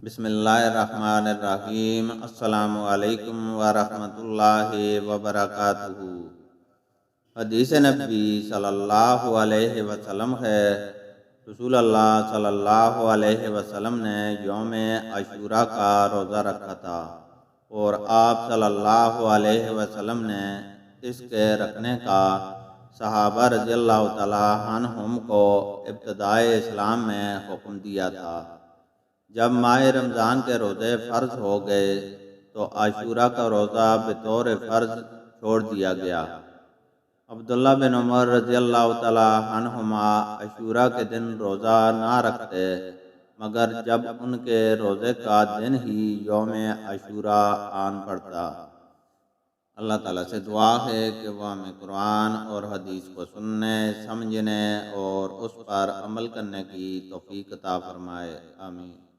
بسم اللہ الرحمن الرحیم۔ السلام علیکم ورحمۃ اللہ وبرکاتہ۔ حدیث نبی صلی اللہ علیہ وسلم ہے، رسول اللہ صلی اللہ علیہ وسلم نے یوم عاشوراء کا روزہ رکھا تھا اور آپ صلی اللہ علیہ وسلم نے اس کے رکھنے کا صحابہ رضی اللہ تعالی عنہم کو ابتدائے اسلام میں حکم دیا تھا۔ جب ماہ رمضان کے روزے فرض ہو گئے تو عاشوراء کا روزہ بطور فرض چھوڑ دیا گیا۔ عبداللہ بن عمر رضی اللہ تعالی عنہما عاشوراء کے دن روزہ نہ رکھتے مگر جب ان کے روزے کا دن ہی یوم عاشوراء آن پڑتا۔ اللہ تعالیٰ سے دعا ہے کہ وہ ہمیں قرآن اور حدیث کو سننے، سمجھنے اور اس پر عمل کرنے کی توفیق عطا فرمائے، آمین۔